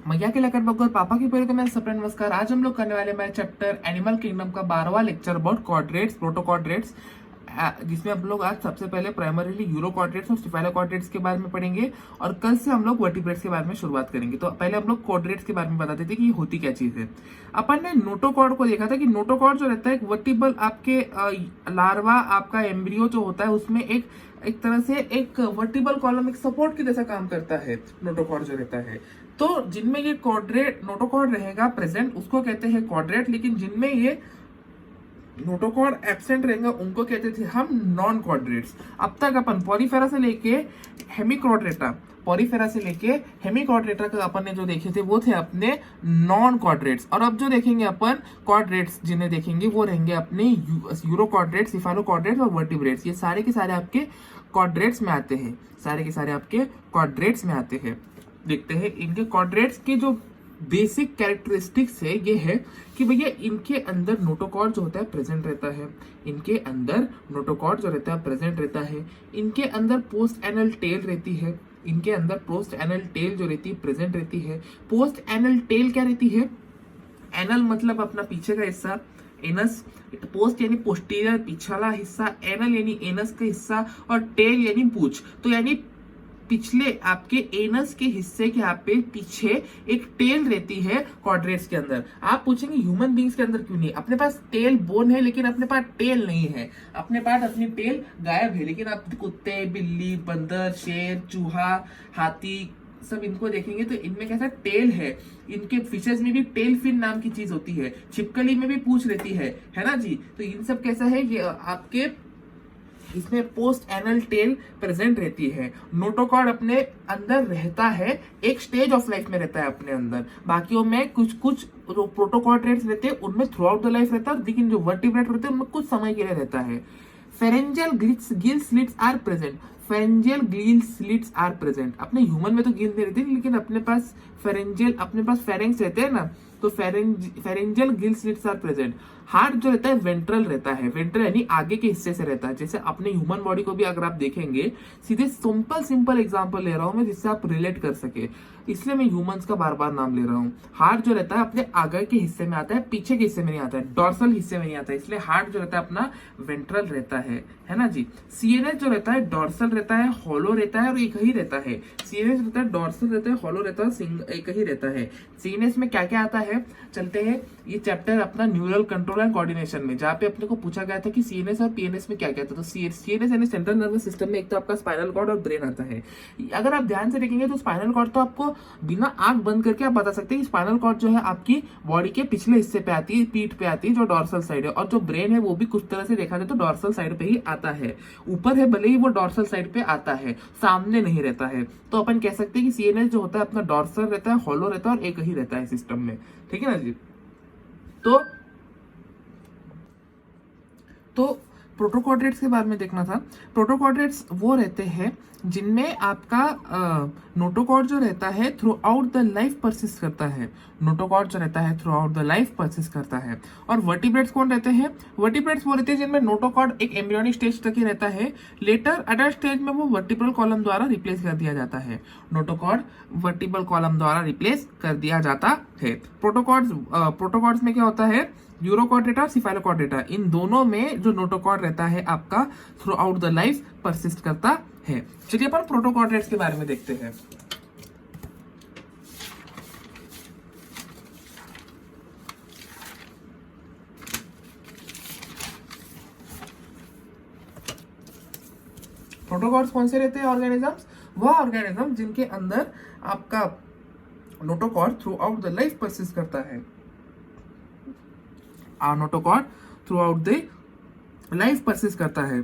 मैया के लखन बगौर पापा की पहले तो मैं सब नमस्कार। आज हम लोग करने वाले हमारे चैप्टर एनिमल किंगडम का 12वां लेक्चर अबाउट क्वाड्रेट्स, प्रोटोक्वाड्रेट्स, जिसमें हम लोग आज सबसे पहले प्राइमरीली यूरोक्वाड्रेट्स और स्टेफाइलोक्वाड्रेट्स के बारे में पढ़ेंगे और कल से हम लोग वर्टिब्रेट्स के बारे में शुरुआत करेंगे। तो पहले हम लोग क्वाड्रेट्स के बारे में बताते थे कि ये होती क्या चीज है। अपन ने नोटोकॉर्ड को देखा था कि नोटोकॉर्ड जो रहता है एक वर्टिबल आपके लार्वा, आपका एम्ब्रियो जो होता है उसमें एक तरह से एक वर्टिबल कॉलम, एक सपोर्ट की जैसा काम करता है नोटोकॉर्ड जो रहता है। तो जिनमें ये क्वाड्रेट नोटोकॉर्ड रहेगा प्रेजेंट उसको कहते हैं क्वाड्रेट, लेकिन जिनमें ये नोटोकॉर्ड एब्सेंट रहेगा उनको कहते थे हम नॉन क्वाड्रेट्स। अब तक अपन पॉलीफेरा से लेके हेमिक्वाड्रेटा का अपन ने जो देखे थे वो थे अपने नॉन क्वाड्रेट्स, और अब जो देखेंगे अपन क्वाड्रेट्स जिन्हें देखेंगे वो रहेंगे अपने यूरोक्वाड्रेट्स, सिफालोक्वाड्रेट्स और वर्टिब्रेट्स। ये सारे के सारे आपके क्वाड्रेट्स में आते हैं, सारे के सारे आपके क्वाड्रेट्स में आते हैं। देखते हैं इनके क्वाड्रेट्स के जो बेसिक कैरेक्टरिस्टिक्स है ये है कि भैया इनके अंदर नोटोकॉर्ड जो होता है प्रेजेंट रहता है, इनके अंदर नोटोकॉर्ड जो रहता है प्रेजेंट रहता है, इनके अंदर पोस्ट एनल टेल रहती है, इनके अंदर पोस्ट एनल टेल जो रहती है प्रेजेंट रहती है। पोस्ट एनल टेल क्या रहती है? एनल मतलब अपना पीछे का हिस्सा, एनस, पोस्ट यानी पोस्टीरियर पिछला हिस्सा, एनल यानी एनस का हिस्सा, और टेल यानी पूंछ। तो यानी पिछले आपके एनस के हिस्से के यहाँ पे पीछे एक टेल रहती है क्वाड्रेट्स के अंदर। आप पूछेंगे ह्यूमन बींग्स के अंदर क्यों नहीं? अपने पास टेल बोन है लेकिन अपने पास टेल नहीं है, अपने पास अपनी टेल गायब है। लेकिन आप कुत्ते, बिल्ली, बंदर, शेर, चूहा, हाथी सब इनको देखेंगे तो इनमें कैसा टेल है। इनके फिशेस में भी टेल फिन नाम की चीज होती है, छिपकली में भी पूंछ रहती है ना जी। तो इन सब कैसा है, ये आपके इसमें पोस्ट एनल टेल प्रेजेंट रहती है। नोटोकॉर्ड अपने अंदर रहता है, एक स्टेज ऑफ लाइफ में रहता है अपने अंदर, बाकियों में कुछ प्रोटोक्वाड्रेट्स रहते हैं उनमें थ्रू आउट द लाइफ रहता है, लेकिन जो वर्टिब्रेट रहते हैं उनमें कुछ समय के लिए रहता है। Pharyngeal gill slits are present, pharyngeal gill slits are present. अपने ह्यूमन में तो गिल नहीं रहती, लेकिन अपने पास फेरेंग्स रहते हैं ना, तो pharyngeal gill slits are present. Heart जो रहता है वेंट्रल रहता है, वेंट्रल यानी आगे के हिस्से से रहता है। जैसे अपने ह्यूमन बॉडी को भी अगर आप देखेंगे, सीधे सिंपल एग्जांपल ले रहा हूं मैं जिससे आप रिलेट कर सके, इसलिए मैं ह्यूमंस का बार बार नाम ले रहा हूँ। हार्ट जो रहता है अपने आगे के हिस्से में आता है, पीछे के हिस्से में नहीं आता है, डॉर्सल हिस्से में नहीं आता है, इसलिए हार्ट जो रहता है अपना वेंट्रल रहता है ना जी। सीएनएस जो रहता है डॉर्सल रहता है, हॉलो रहता है और एक ही रहता है। सीएनएस रहता है डॉर्सल रहता है, हॉलो रहता है, एक ही रहता है। सीएनएस में क्या क्या आता है, चलते हैं ये चैप्टर अपना न्यूरल कंट्रोल एंड कोऑर्डिनेशन में, जहाँ पे अपने को पूछा गया था कि सीएनएस और पीएनएस में क्या क्या था। तो सीएनएस यानी सेंट्रल नर्वस सिस्टम में एक तो आपका स्पाइनल कॉर्ड और ब्रेन आता है। अगर आप ध्यान से देखेंगे तो स्पाइनल कॉर्ड तो आपको बिना आंख बंद करके आप बता सकते हैं कि स्पाइनल कॉर्ड जो है आपकी बॉडी के पिछले हिस्से पे आती है, पीठ पे आती है, जो डॉर्सल साइड है, और जो ब्रेन है वो भी कुछ तरह से देखा जाए तो डॉर्सल साइड पे ही आता है। ऊपर है भले ही वो डॉर्सल साइड पे आता है, सामने नहीं रहता है। तो अपन कह सकते हैं कि सीएनएस जो होता है अपना डॉर्सल रहता है, हॉलो रहता है और एक ही रहता है सिस्टम में, ठीक है ना जी। तो प्रोटोक्वाड्रेट्स के बारे में देखना था। प्रोटोक्वाड्रेट्स वो रहते हैं जिनमें आपका नोटोकॉर्ड जो रहता है through out the life persist करता है, नोटोकॉर्ड जो रहता है through out the life persist करता है। और वर्टिब्रेट्स कौन रहते हैं? वर्टिब्रेट्स वो रहते हैं जिनमें नोटोकॉर्ड एक एम्ब्रियोनिक स्टेज तक ही रहता है, लेटर अडल्ट स्टेज में वो वर्टिब्रल कॉलम द्वारा रिप्लेस कर दिया जाता है। नोटोकॉर्ड वर्टिब्रल कॉलम द्वारा रिप्लेस कर दिया जाता है। प्रोटोकॉर्ड्स में क्या होता है, यूरोक्वाड्रेटा और सिफालोक्वाड्रेटा, इन दोनों में जो नोटोकॉर्ड रहता है आपका through out the life persist करता है। चलिए अपन प्रोटोक्वाड्रेट्स के बारे में देखते हैं। प्रोटोकॉर्ड्स कौन से रहते हैं ऑर्गेनिजम्स? वह ऑर्गेनिज्म जिनके अंदर आपका notochord through out the life persist करता है। Notochord through out the life persist करता है।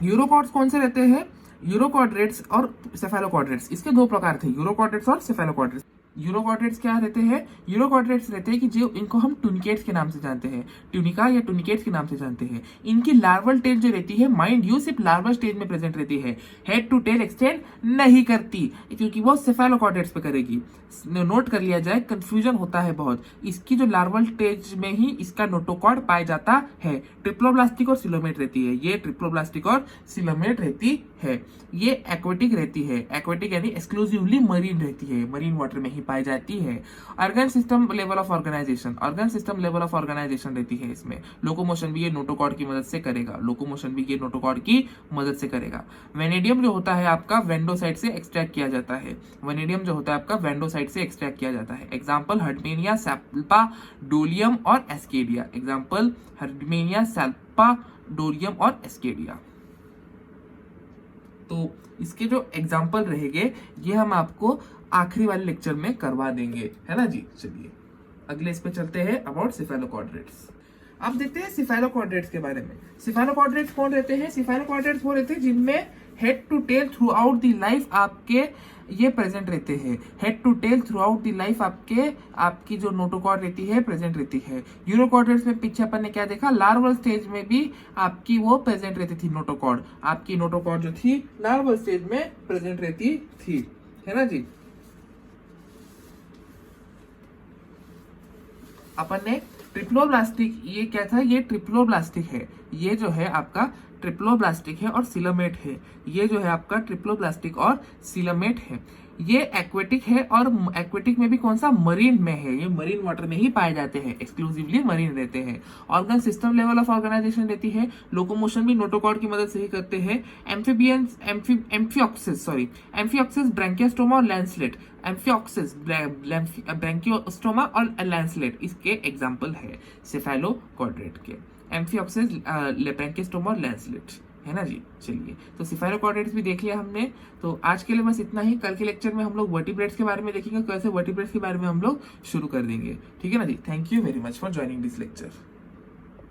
यूरोकॉर्ड्स कौन से रहते हैं? यूरोक्वाड्रेट्स और सेफेलोक्वाड्रेट्स, इसके दो प्रकार थे, यूरोक्वाड्रेट्स और सेफेलोक्वाड्रेट्स। यूरोक्वाड्रेट्स क्या रहते हैं? यूरोक्वाड्रेट्स रहते हैं कि जो इनको हम ट्यूनिकेट्स के नाम से जानते हैं, ट्यूनिका या ट्यूनिकेट्स के नाम से जानते हैं। इनकी लार्वल टेल जो रहती है, माइंड यू, सिर्फ लार्वल स्टेज में प्रेजेंट रहती है, हेड टू टेल एक्सटेंड नहीं करती, क्योंकि वो सेफेलोक्वाड्रेट्स पे करेगी। नोट कर लिया जाए, कंफ्यूजन होता है बहुत। इसकी जो लार्वल स्टेज में ही इसका नोटोकॉर्ड पाया जाता है। ट्रिप्लोब्लास्टिक और सिलोमेट रहती है, ये ट्रिप्लोब्लास्टिक और सिलोमेट रहती है ये एक्वेटिक रहती है, एक्वेटिक यानी एक्सक्लूसिवली मरीन रहती है, मरीन वाटर में ही पाई जाती है। Organ system level of organisation, organ system level of organisation रहती है इसमें। लोकोमोशन भी ये नोटोकॉर्ड की मदद से करेगा, लोकोमोशन भी ये नोटोकॉर्ड की मदद से करेगा। वेनेडियम जो होता है आपका वेंडोसाइट से एक्सट्रैक्ट किया जाता है, वेनेडियम जो होता है आपका वेंडोसाइट से एक्सट्रैक्ट किया जाता है। एग्जाम्पल हर्डमेनिया, सैल्पा, डोलियम और एस्केडिया। एग्जाम्पल हर्डमेनिया, सैल्पा, डोलियम और एस्केडिया। तो इसके जो एग्जाम्पल रहेंगे ये हम आपको आखिरी वाले लेक्चर में करवा देंगे, है ना जी। चलिए अगले इस पे चलते हैं, अबाउट सिफेलोक्वाड्रेट्स। अब देखते हैं सिफेलोक्वाड्रेट्स के बारे में। सिफेलोक्वाड्रेट्स कौन रहते हैं? सिफेलोक्वाड्रेट्स वो रहते हैं जिनमें head to tail throughout the life आपके ये प्रेजेंट रहते हैं। Head to tail throughout the life आपकी जो नोटोकॉर्ड रहती है प्रेजेंट रहती है। यूरोक्वाड्रेट्स में पीछे अपन ने क्या देखा, लार्वल स्टेज में भी आपकी वो प्रेजेंट रहती थी नोटोकॉर्ड, आपकी नोटोकॉर्ड जो थी लार्वल स्टेज में प्रेजेंट रहती थी, है ना जी। अपन ने ट्रिप्लोब्लास्टिक, ये क्या था, ये ट्रिप्लोब्लास्टिक है, ये जो है आपका ट्रिप्लोब्लास्टिक है और सिलोमेट है। ये जो है आपका ट्रिप्लोब्लास्टिक और सिलोमेट है। ये एक्वेटिक है और एक्वेटिक में भी कौन सा, मरीन में है, ये मरीन वाटर में ही पाए जाते हैं, एक्सक्लूसिवली मरीन रहते हैं। Organ system level of organisation रहती है, लोकोमोशन भी नोटोकॉर्ड की मदद से ही करते हैं। एम्फीबियंस, एम्फिऑक्सिस, ब्रैंकियोस्टोमा और लैंसलेट, एम्फिऑक्सिस, ब्रैंकियोस्टोमा और लैंसलेट इसके एग्जाम्पल है सिफेलोक्वाड्रेट के। एम्फिऑक्सिस, ब्रैंकियोस्टोमा और लैंसलेट, है ना जी। चलिए तो सिफेलोक्वाड्रेट्स भी देख लिया हमने। तो आज के लिए बस इतना ही। कल के लेक्चर में हम लोग वर्टिब्रेट्स के बारे में देखेंगे, कैसे वर्टिब्रेट्स के बारे में हम लोग शुरू कर देंगे, ठीक है ना जी। Thank you very much for joining this lecture.